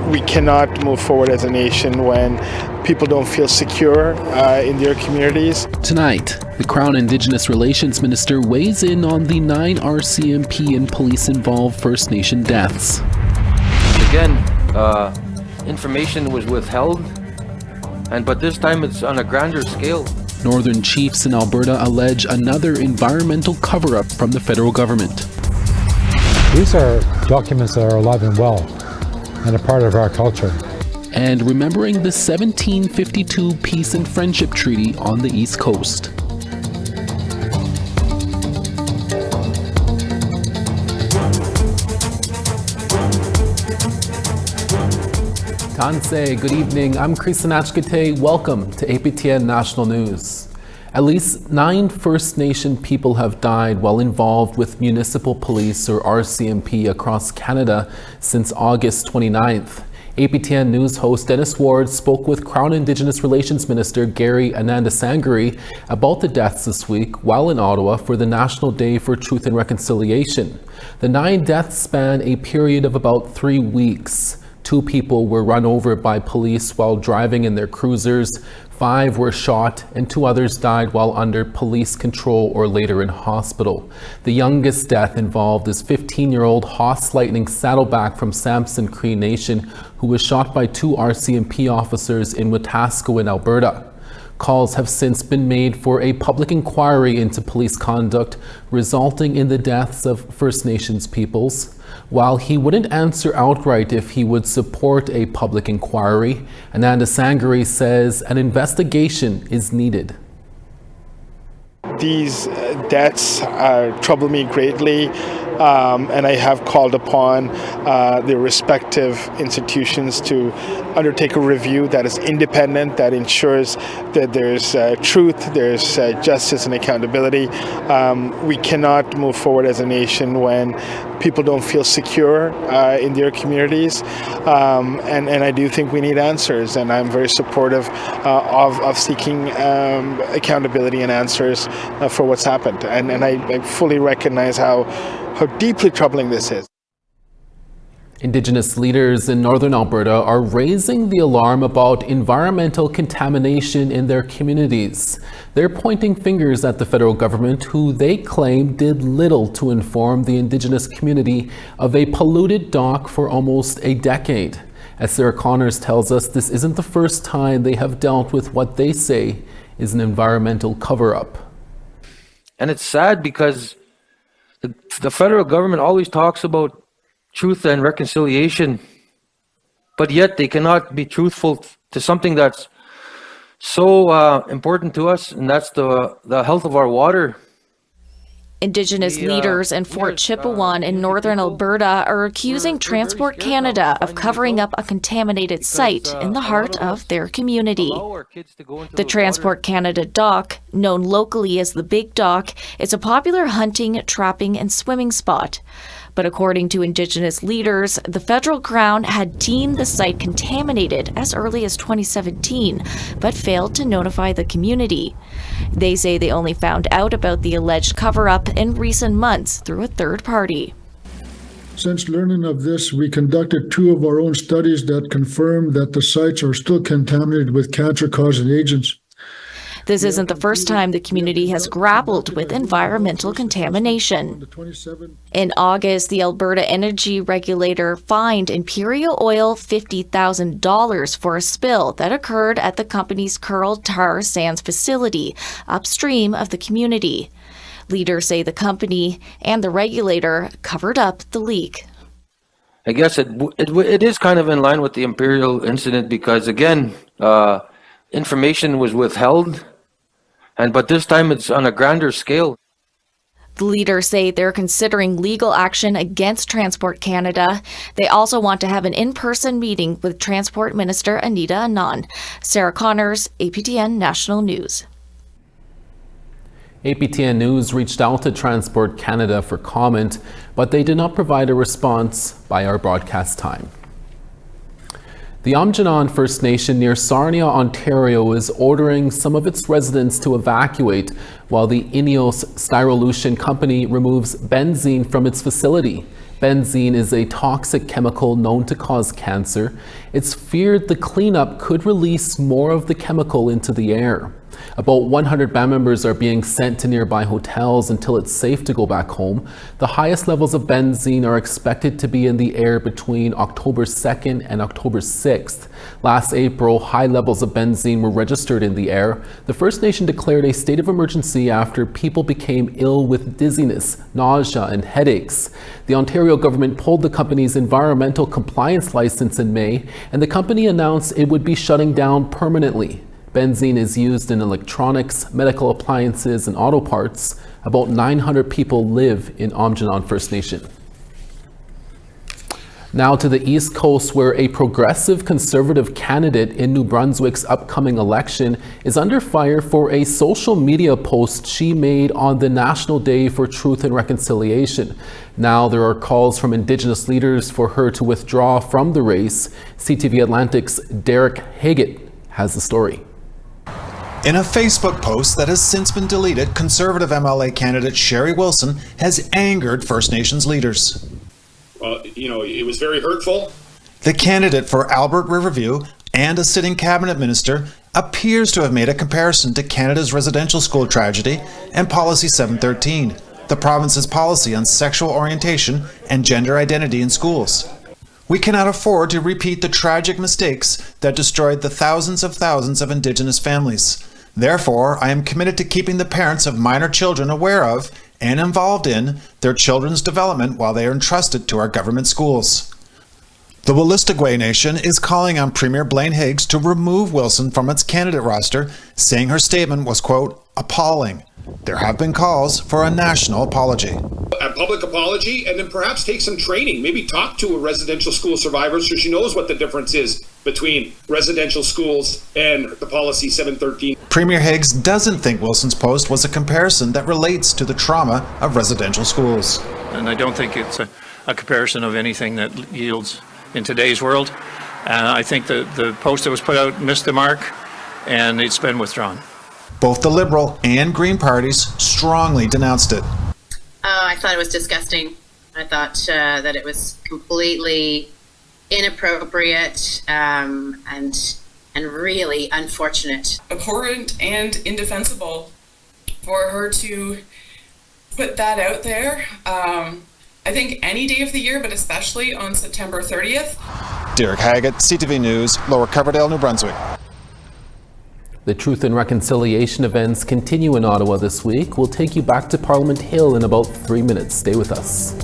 We cannot move forward as a nation when people don't feel secure in their communities. Tonight, the Crown Indigenous Relations Minister weighs in on the 9 RCMP and police-involved First Nation deaths. Again, information was withheld, but this time it's on a grander scale. Northern chiefs in Alberta allege another environmental cover-up from the federal government. These are documents that are alive and well and a part of our culture. And remembering the 1752 Peace and Friendship Treaty on the East Coast. Tanse, good evening. I'm Chris Sanachkate. Welcome to APTN National News. At least 9 First Nation people have died while involved with municipal police or RCMP across Canada since August 29th. APTN News host Dennis Ward spoke with Crown Indigenous Relations Minister Gary Anandasangari about the deaths this week while in Ottawa for the National Day for Truth and Reconciliation. The 9 deaths span a period of about 3 weeks. 2 people were run over by police while driving in their cruisers, 5 were shot, and 2 others died while under police control or later in hospital. The youngest death involved is 15-year-old Hoss Lightning Saddleback from Samson Cree Nation, who was shot by 2 RCMP officers in Wetaskiwin in Alberta. Calls have since been made for a public inquiry into police conduct resulting in the deaths of First Nations peoples. While he wouldn't answer outright if he would support a public inquiry, Anandasangari says an investigation is needed. These deaths trouble me greatly, and I have called upon the respective institutions to undertake a review that is independent, that ensures that there's truth, there's justice and accountability. We cannot move forward as a nation when people don't feel secure in their communities, and I do think we need answers, and I'm very supportive of seeking accountability and answers for what's happened, and I fully recognize how deeply troubling this is. Indigenous leaders in Northern Alberta are raising the alarm about environmental contamination in their communities. They're pointing fingers at the federal government, who they claim did little to inform the Indigenous community of a polluted dock for almost a decade. As Sarah Connors tells us, this isn't the first time they have dealt with what they say is an environmental cover-up. And it's sad because the federal government always talks about truth and reconciliation, but yet they cannot be truthful to something that's so important to us, and that's the health of our water. Indigenous leaders in Fort Chipewyan in northern Alberta are accusing Transport Canada of covering up a contaminated site in the heart of their community. The Transport Canada dock, known locally as the Big Dock, is a popular hunting, trapping, and swimming spot. But according to Indigenous leaders, the federal Crown had deemed the site contaminated as early as 2017, but failed to notify the community. They say they only found out about the alleged cover-up in recent months through a third party. Since learning of this, we conducted 2 of our own studies that confirmed that the sites are still contaminated with cancer-causing agents. This isn't the first time the community has grappled with environmental contamination. In August, the Alberta Energy Regulator fined Imperial Oil $50,000 for a spill that occurred at the company's Curl Tar Sands facility upstream of the community. Leaders say the company and the regulator covered up the leak. I guess it is kind of in line with the Imperial incident because, again, information was withheld, but this time it's on a grander scale. The leaders say they're considering legal action against Transport Canada. They also want to have an in-person meeting with Transport Minister Anita Anand. Sarah Connors, APTN National News. APTN News reached out to Transport Canada for comment, but they did not provide a response by our broadcast time. The Amjinan First Nation near Sarnia, Ontario is ordering some of its residents to evacuate while the Ineos Styrolution company removes benzene from its facility. Benzene is a toxic chemical known to cause cancer. It's feared the cleanup could release more of the chemical into the air. About 100 band members are being sent to nearby hotels until it's safe to go back home. The highest levels of benzene are expected to be in the air between October 2nd and October 6th. Last April, high levels of benzene were registered in the air. The First Nation declared a state of emergency after people became ill with dizziness, nausea, and headaches. The Ontario government pulled the company's environmental compliance license in May, and the company announced it would be shutting down permanently. Benzene is used in electronics, medical appliances, and auto parts. About 900 people live in Amjinan First Nation. Now to the East Coast, where a progressive conservative candidate in New Brunswick's upcoming election is under fire for a social media post she made on the National Day for Truth and Reconciliation. Now there are calls from Indigenous leaders for her to withdraw from the race. CTV Atlantic's Derek Haggett has the story. In a Facebook post that has since been deleted, Conservative MLA candidate Sherry Wilson has angered First Nations leaders. It was very hurtful. The candidate for Albert Riverview and a sitting cabinet minister appears to have made a comparison to Canada's residential school tragedy and Policy 713, the province's policy on sexual orientation and gender identity in schools. We cannot afford to repeat the tragic mistakes that destroyed the thousands of Indigenous families. Therefore, I am committed to keeping the parents of minor children aware of and involved in their children's development while they are entrusted to our government schools. The Wolastoqey Nation is calling on Premier Blaine Higgs to remove Wilson from its candidate roster, saying her statement was, quote, appalling. There have been calls for a national apology. A public apology, and then perhaps take some training. Maybe talk to a residential school survivor so she knows what the difference is between residential schools and the Policy 713. Premier Higgs doesn't think Wilson's post was a comparison that relates to the trauma of residential schools. And I don't think it's a comparison of anything that yields in today's world. I think the post that was put out missed the mark, and it's been withdrawn. Both the Liberal and Green parties strongly denounced it. I thought it was disgusting. I thought that it was completely inappropriate and really unfortunate. Abhorrent and indefensible for her to put that out there. I think any day of the year, but especially on September 30th. Derek Haggett, CTV News, Lower Coverdale, New Brunswick. The Truth and Reconciliation events continue in Ottawa this week. We'll take you back to Parliament Hill in about 3 minutes. Stay with us.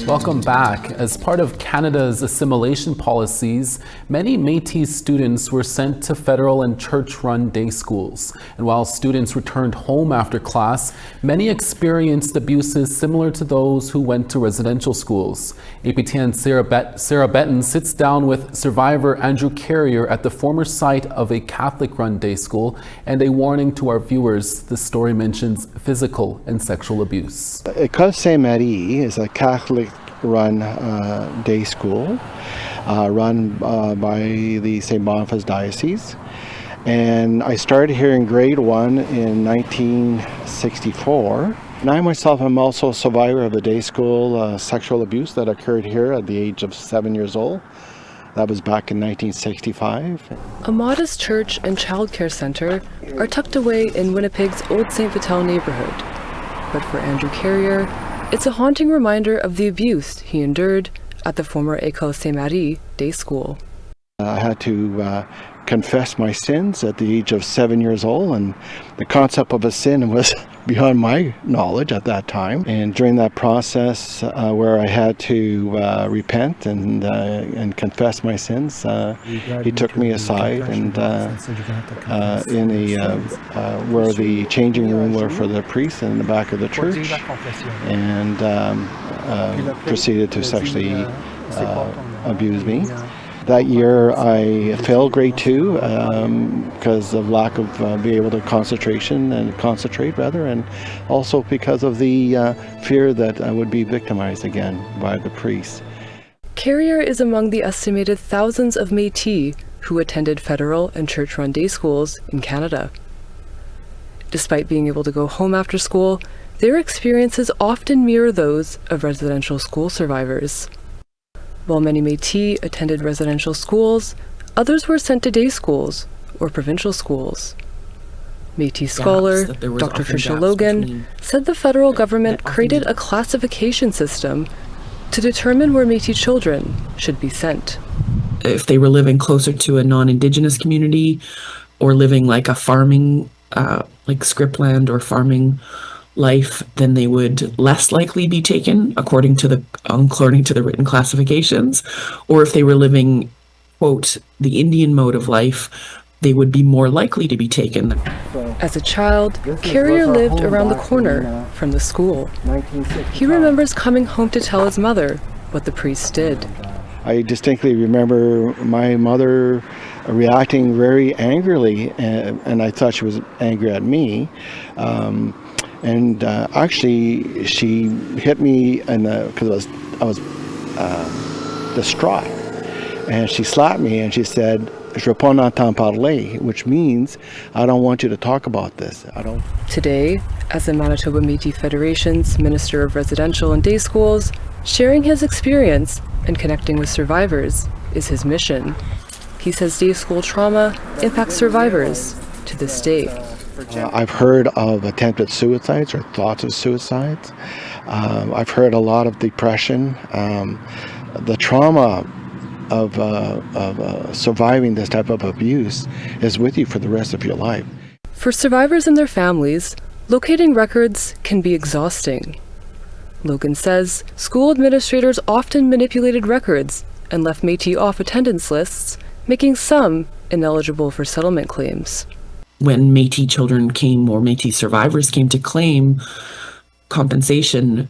Welcome back. As part of Canada's assimilation policies, many Métis students were sent to federal and church-run day schools. And while students returned home after class, many experienced abuses similar to those who went to residential schools. APTN's Sarah Benton sits down with survivor Andrew Carrier at the former site of a Catholic-run day school, and a warning to our viewers: the story mentions physical and sexual abuse. École Sainte-Marie is a Catholic run day school run by the St. Boniface Diocese, and I started here in grade 1 in 1964. And I myself am also a survivor of the day school sexual abuse that occurred here at the age of 7 years old. That was back in 1965. A modest church and childcare center are tucked away in Winnipeg's Old St. Vital neighborhood. But for Andrew Carrier, it's a haunting reminder of the abuse he endured at the former École Sainte-Marie day school. I had to confess my sins at the age of 7 years old, and the concept of a sin was beyond my knowledge at that time. And during that process where I had to repent and confess my sins, he took me aside and in where the changing room were for the priests in the back of the church, and proceeded to sexually abuse me. That year I failed grade 2 because of lack of being able to concentrate, and also because of the fear that I would be victimized again by the priests. Carrier is among the estimated thousands of Métis who attended federal and church-run day schools in Canada. Despite being able to go home after school, their experiences often mirror those of residential school survivors. While many Métis attended residential schools, others were sent to day schools or provincial schools. Métis scholar Dr. Tricia Logan said the federal government created a classification system to determine where Métis children should be sent. If they were living closer to a non-Indigenous community or living like a farming, like scriptland or farming life, then they would less likely be taken according to the written classifications. Or if they were living, quote, the Indian mode of life, they would be more likely to be taken. As a child, Carrier lived around the corner from the school. He remembers coming home to tell his mother what the priests did. I distinctly remember my mother reacting very angrily, and I thought she was angry at me. And actually, she hit me because I was distraught, and she slapped me and she said, "Je peux pas t'en parler," which means I don't want you to talk about this. Today, as the Manitoba Métis Federation's Minister of Residential and Day Schools, sharing his experience and connecting with survivors is his mission. He says day school trauma impacts survivors to this day. I've heard of attempted suicides or thoughts of suicides. I've heard a lot of depression. The trauma of surviving this type of abuse is with you for the rest of your life. For survivors and their families, locating records can be exhausting. Logan says school administrators often manipulated records and left Métis off attendance lists, making some ineligible for settlement claims. When Métis children came, or Métis survivors came to claim compensation,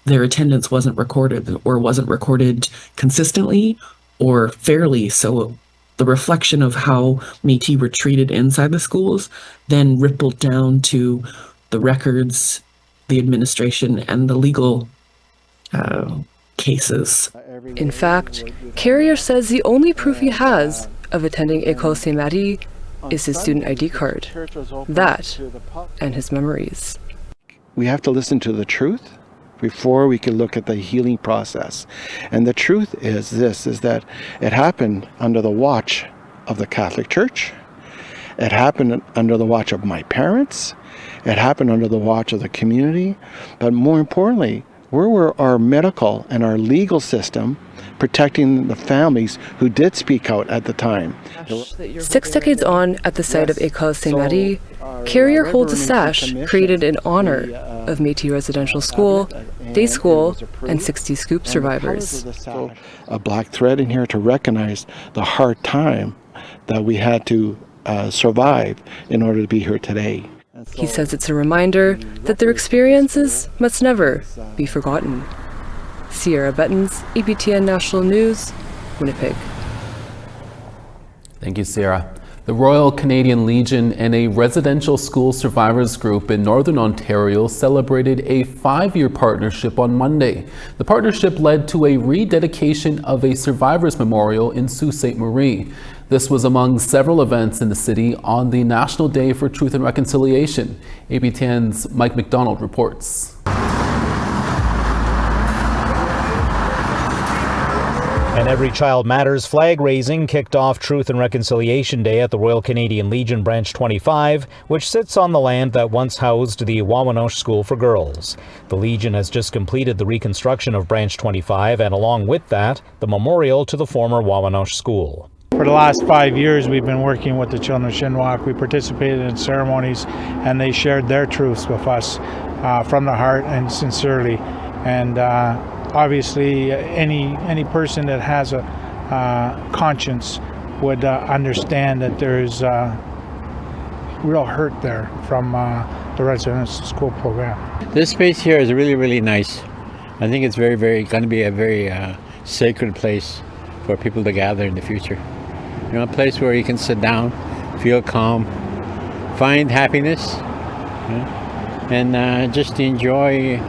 their attendance wasn't recorded, or wasn't recorded consistently or fairly. So the reflection of how Métis were treated inside the schools then rippled down to the records, the administration, and the legal cases. In fact, Carrier says the only proof he has of attending École Sainte-Marie is his student ID card. That and his memories. We have to listen to the truth before we can look at the healing process. And the truth is this, is that it happened under the watch of the Catholic Church. It happened under the watch of my parents. It happened under the watch of the community. But more importantly, where were our medical and our legal system protecting the families who did speak out at the time? 6 decades on at the site of École Sainte-Marie, Carrier holds a sash created in honor of Métis Residential School day school, and 60 scoop survivors. A black thread in here to recognize the hard time that we had to survive in order to be here today. He says it's a reminder that their experiences must never be forgotten. Sierra Bettens, APTN National News, Winnipeg. Thank you, Sierra. The Royal Canadian Legion and a residential school survivors group in Northern Ontario celebrated a 5-year partnership on Monday. The partnership led to a rededication of a survivors memorial in Sault Ste. Marie. This was among several events in the city on the National Day for Truth and Reconciliation. APTN's Mike McDonald reports. An Every Child Matters flag raising kicked off Truth and Reconciliation Day at the Royal Canadian Legion Branch 25, which sits on the land that once housed the Wawanosh School for Girls. The Legion has just completed the reconstruction of Branch 25, and along with that, the memorial to the former Wawanosh School. For the last 5 years, we've been working with the children of Shinwak. We participated in ceremonies, and they shared their truths with us from the heart and sincerely. And obviously, any person that has a conscience would understand that there's real hurt there from the residential school program. This space here is really, really nice. I think it's going to be a very sacred place for people to gather in the future. You know, a place where you can sit down, feel calm, find happiness, and just enjoy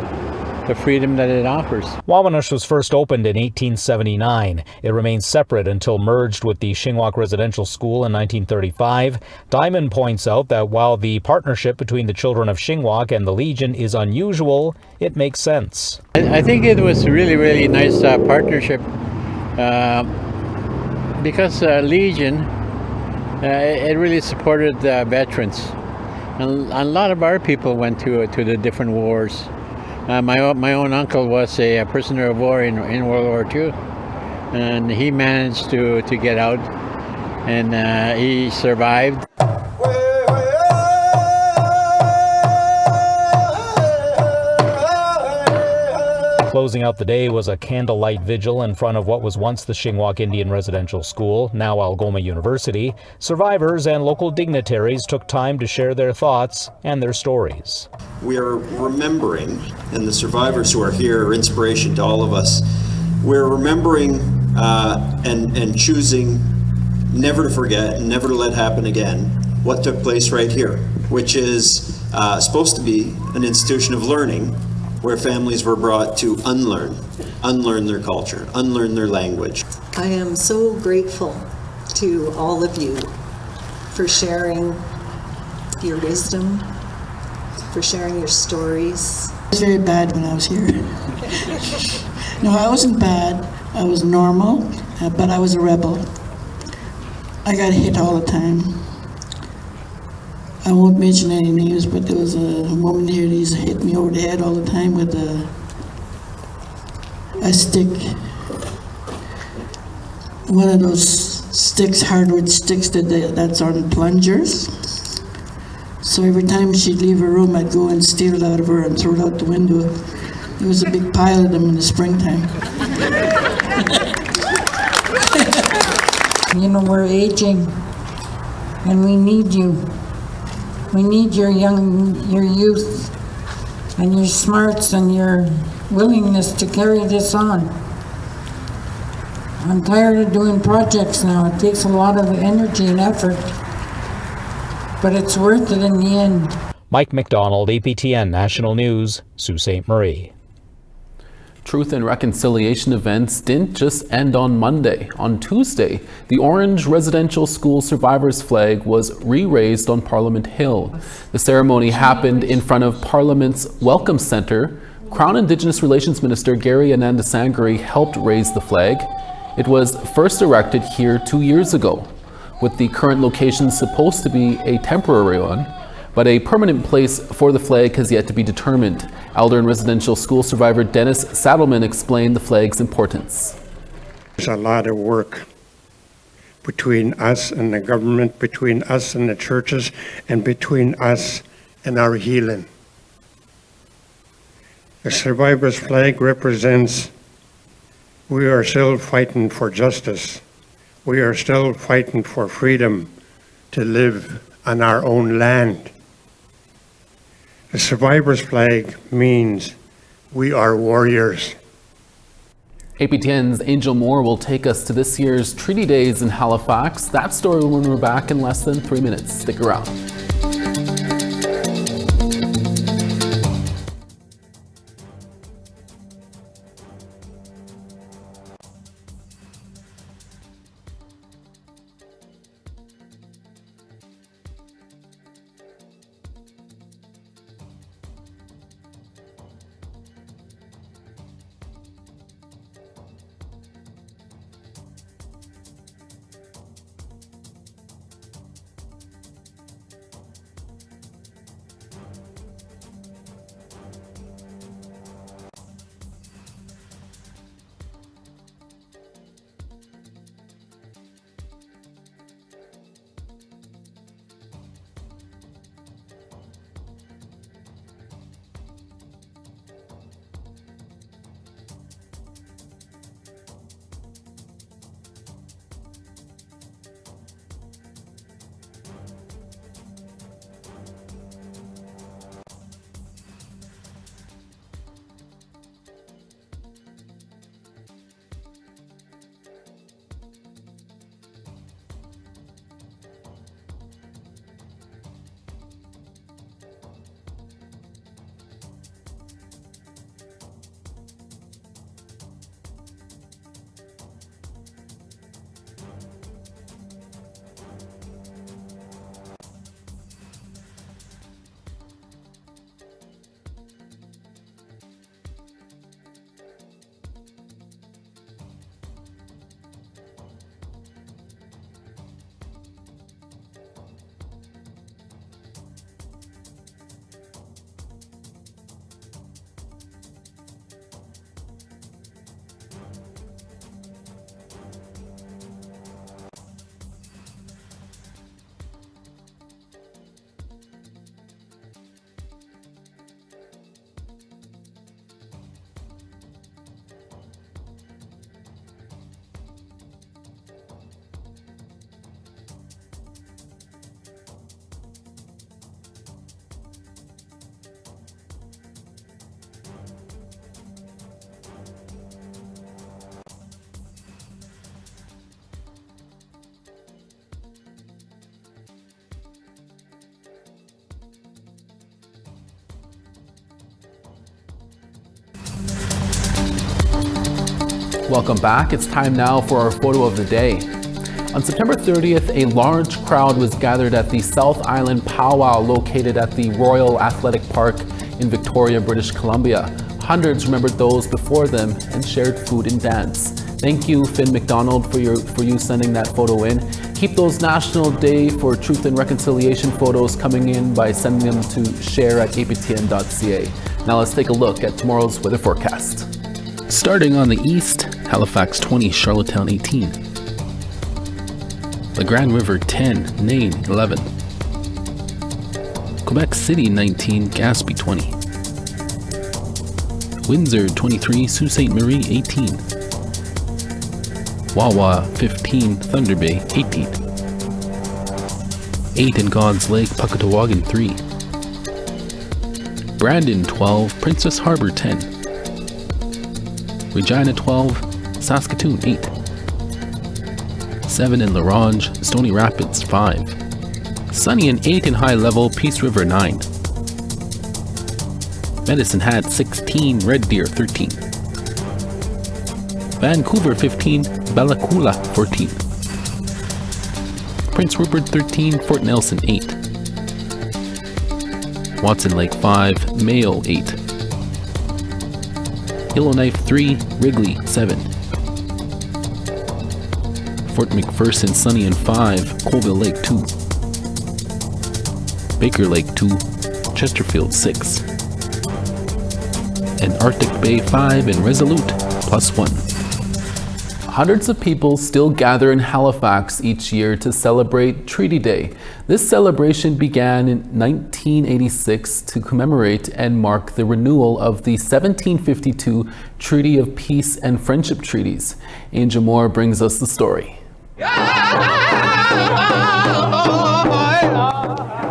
the freedom that it offers. Wawanosh was first opened in 1879. It remains separate until merged with the Shinwak Residential School in 1935. Diamond points out that while the partnership between the children of Shinwak and the Legion is unusual, it makes sense. I think it was a really, really nice partnership because Legion, it really supported veterans. And a lot of our people went to the different wars. My own uncle was a prisoner of war in World War II, and he managed to get out, and he survived. Closing out the day was a candlelight vigil in front of what was once the Shinwak Indian Residential School, now Algoma University. Survivors and local dignitaries took time to share their thoughts and their stories. We are remembering, and the survivors who are here are inspiration to all of us. We're remembering and choosing never to forget and never to let happen again what took place right here, which is supposed to be an institution of learning where families were brought to unlearn their culture, unlearn their language. I am so grateful to all of you for sharing your wisdom, for sharing your stories. I was very bad when I was here. No, I wasn't bad. I was normal, but I was a rebel. I got hit all the time. I won't mention any names, but there was a woman here that used to hit me over the head all the time with a stick. One of those sticks, hardwood sticks that's on plungers. So every time she'd leave her room, I'd go and steal it out of her and throw it out the window. There was a big pile of them in the springtime. You know, we're aging, and we need you. We need your youth, and your smarts, and your willingness to carry this on. I'm tired of doing projects now. It takes a lot of energy and effort, but it's worth it in the end. Mike McDonald, APTN National News, Sault Ste. Marie. Truth and Reconciliation events didn't just end on Monday. On Tuesday, the orange residential school survivors flag was re-raised on Parliament Hill. The ceremony happened in front of Parliament's Welcome Centre. Crown Indigenous Relations Minister Gary Anandasangri helped raise the flag. It was first erected here 2 years ago, with the current location supposed to be a temporary one, but a permanent place for the flag has yet to be determined. Elder and residential school survivor Dennis Saddleman explained the flag's importance. There's a lot of work between us and the government, between us and the churches, and between us and our healing. The survivor's flag represents we are still fighting for justice. We are still fighting for freedom to live on our own land. The survivor's flag means we are warriors. APTN's Angel Moore will take us to this year's Treaty Days in Halifax. That story when we're back in less than 3 minutes. Stick around. Welcome back. It's time now for our photo of the day. On September 30th, a large crowd was gathered at the South Island Powwow located at the Royal Athletic Park in Victoria, British Columbia. Hundreds remembered those before them and shared food and dance. Thank you, Finn McDonald, for you sending that photo in. Keep those National Day for Truth and Reconciliation photos coming in by sending them to share@aptn.ca. Now let's take a look at tomorrow's weather forecast. Starting on the east, Halifax 20, Charlottetown 18. The Grand River 10, Nain 11. Quebec City 19, Gaspé 20. Windsor 23, Sault Ste. Marie 18. Wawa 15, Thunder Bay 18. 8 in God's Lake, Puckatawagan 3. Brandon 12, Princess Harbour 10. Regina 12, Saskatoon 8. 7 in La Ronge, Stony Rapids 5. Sunny and 8 in High Level, Peace River 9. Medicine Hat 16, Red Deer 13. Vancouver 15, Bellacoola 14. Prince Rupert 13, Fort Nelson 8. Watson Lake 5, Mayo 8. Yellowknife 3, Wrigley 7. Fort McPherson Sunny and 5, Colville Lake 2. Baker Lake 2, Chesterfield 6. And Arctic Bay 5 and Resolute +1. Hundreds of people still gather in Halifax each year to celebrate Treaty Day. This celebration began in 1986 to commemorate and mark the renewal of the 1752 Treaty of Peace and Friendship Treaties. Angel Moore brings us the story.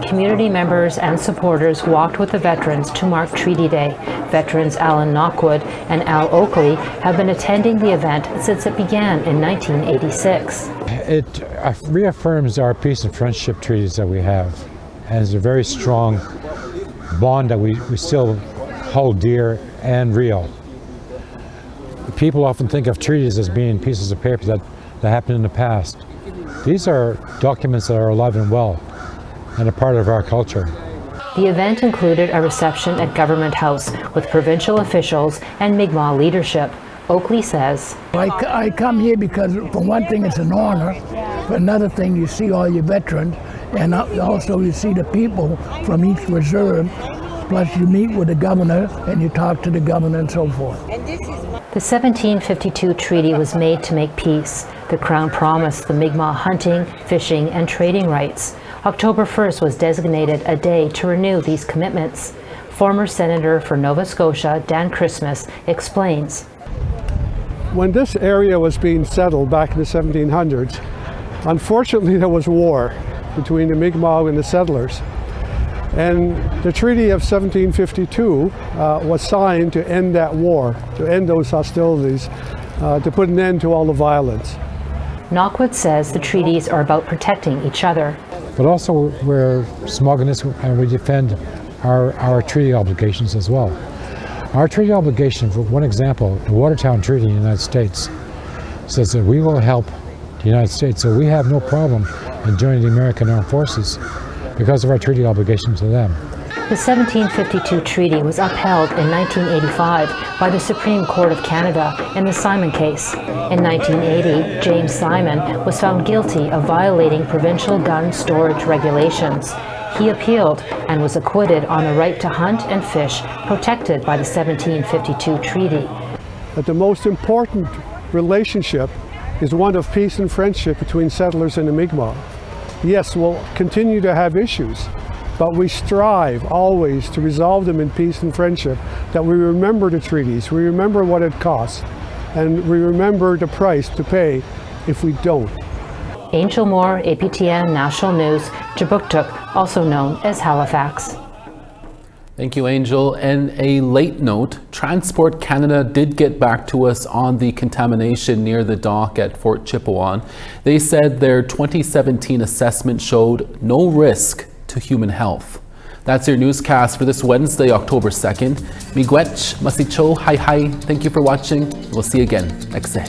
Community members and supporters walked with the veterans to mark Treaty Day. Veterans Alan Knockwood and Al Oakley have been attending the event since it began in 1986. It reaffirms our peace and friendship treaties that we have, and it's a very strong bond that we still hold dear and real. People often think of treaties as being pieces of paper that happened in the past. These are documents that are alive and well and a part of our culture. The event included a reception at Government House with provincial officials and Mi'kmaq leadership. Oakley says, I come here because for one thing it's an honor, for another thing you see all your veterans, and also you see the people from each reserve, plus you meet with the governor and you talk to the governor and so forth. The 1752 treaty was made to make peace. The Crown promised the Mi'kmaq hunting, fishing, and trading rights. October 1st was designated a day to renew these commitments. Former Senator for Nova Scotia, Dan Christmas, explains. When this area was being settled back in the 1700s, unfortunately there was war between the Mi'kmaq and the settlers. And the Treaty of 1752 was signed to end that war, to end those hostilities, to put an end to all the violence. Knockwood says the treaties are about protecting each other. But also we're smug in this, and we defend our treaty obligations as well. Our treaty obligation, for one example, the Watertown Treaty in the United States says that we will help the United States, so we have no problem in joining the American Armed Forces because of our treaty obligation to them. The 1752 treaty was upheld in 1985 by the Supreme Court of Canada in the Simon case. In 1980, James Simon was found guilty of violating provincial gun storage regulations. He appealed and was acquitted on the right to hunt and fish protected by the 1752 treaty. But the most important relationship is one of peace and friendship between settlers and the Mi'kmaq. Yes, we'll continue to have issues, but we strive always to resolve them in peace and friendship, that we remember the treaties, we remember what it costs, and we remember the price to pay if we don't. Angel Moore, APTN National News, Jabuktuk, also known as Halifax. Thank you, Angel. And a late note, Transport Canada did get back to us on the contamination near the dock at Fort Chipewyan. They said their 2017 assessment showed no risk to human health. That's your newscast for this Wednesday, October 2nd. Miigwech, masicho, hi hi. Thank you for watching. We'll see you again next day.